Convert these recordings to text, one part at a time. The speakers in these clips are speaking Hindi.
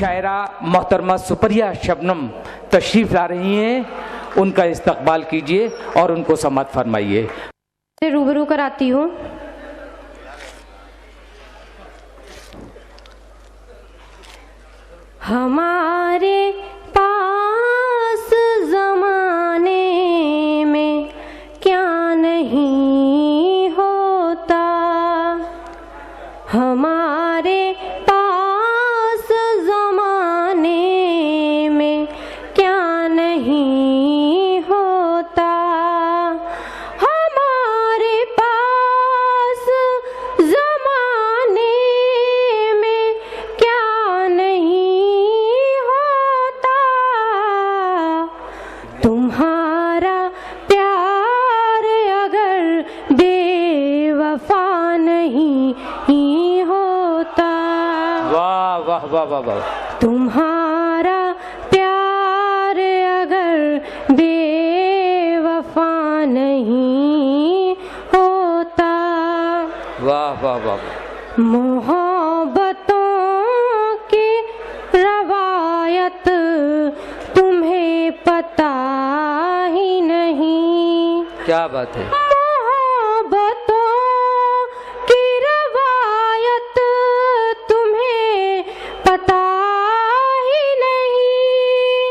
शायरा मोहतरमा सुपरिया शबनम तशरीफ ला रही हैं, उनका इस्तकबाल कीजिए और उनको समात फरमाइए। रूबरू कराती हूँ। हमारे पास ज़माने में क्या नहीं होता, हमारे पास ज़माने में क्या नहीं होता, हमारे पास ज़माने में क्या नहीं होता, तुम्हारा प्यार अगर बेवफा नहीं होता। वाह वाह वाह वाह वाह। तुम्हारा प्यार अगर बेवफा नहीं होता। वाह वाह वाह वाह। मोहब्बतों की रवायत तुम्हें पता ही नहीं। क्या बात है। मोहब्बतों की रवायत तुम्हें पता ही नहीं।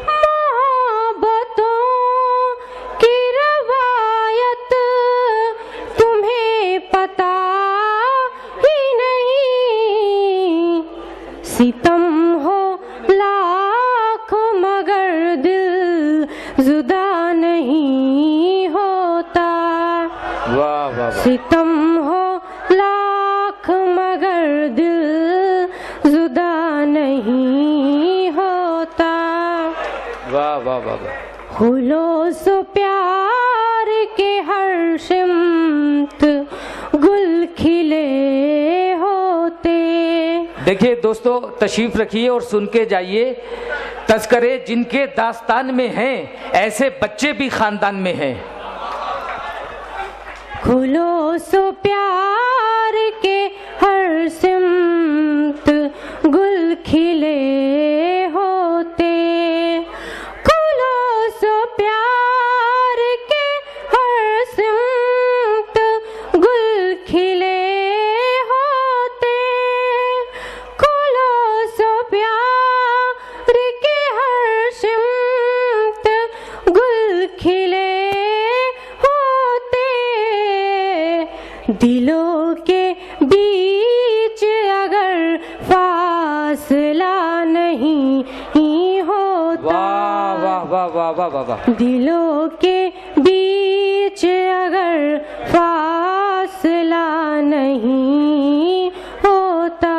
मोहब्बतों की रवायत तुम्हें पता ही नहीं। सितम हो लाख मगर दिल जुदा नहीं होता। वाह वाह वाह। सितम हो लाख मगर दिल जुदा नहीं होता। वाह वाह वाह वाह। हुलोसो प्यार के हर शिम्त गुल खिले होते। देखिए दोस्तों, तशरीफ रखिए और सुन के जाइए। तस्करे जिनके दास्तान में हैं, ऐसे बच्चे भी खानदान में हैं। खुलोसो प्यार के हर सिमत गुल खिले होते। खुलोसो प्यार के हर सिमत गुल खिले होते। खुलोसो प्यार के हर सिमत गुल खिले होते। दिलों के बीच अगर फासला नहीं होता। वाह वाह वाह वाह वाह वाह वाह। दिलों के बीच अगर फासला नहीं होता।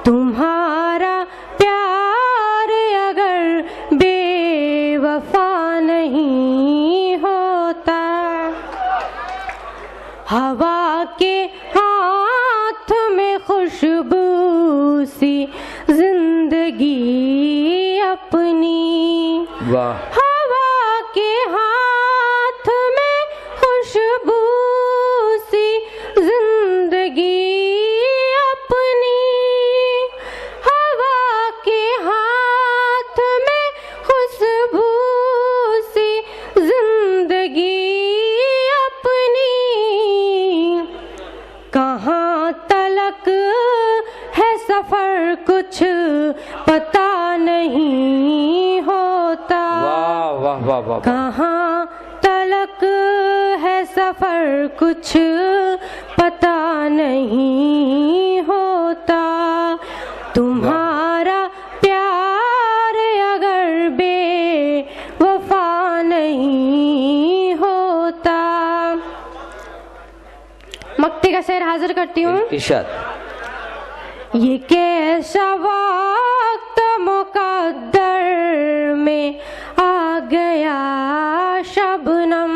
तुम्हारा प्यार अगर बेवफा नहीं होता। हवा के हाथ में खुशबू सी जिंदगी अपनी। वाह। हवा के हाथ में खुशबू सी जिंदगी अपनी। हवा के हाथ में खुशबू सी जिंदगी अपनी। कहाँ तलक है सफर कुछ पता नहीं होता। वाह वाह वाह वाह। कहाँ तलक है सफर कुछ पता नहीं होता। तुम्हारा प्यार अगर बेवफा नहीं होता। मक्ते का शेर हाजिर करती हूँ। इरशाद। ये कैसा वक्त मुकद्दर में आ गया शबनम।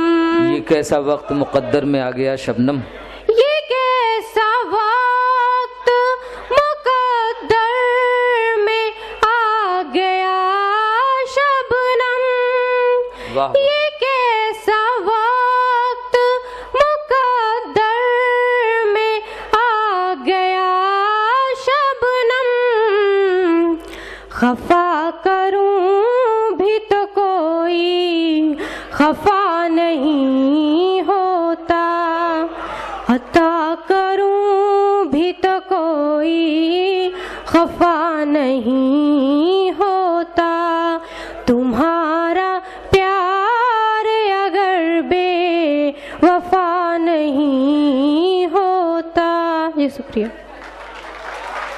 ये कैसा वक्त मुकद्दर में आ गया शबनम। ये कैसा वक्त मुकद्दर में आ गया शबनम। वाह। ये कैसा वक्त मुकद्दर में आ गया शबनम। अता करूं भी तो कोई खफा नहीं होता, तुम्हारा प्यार अगर बेवफा नहीं होता। जी शुक्रिया।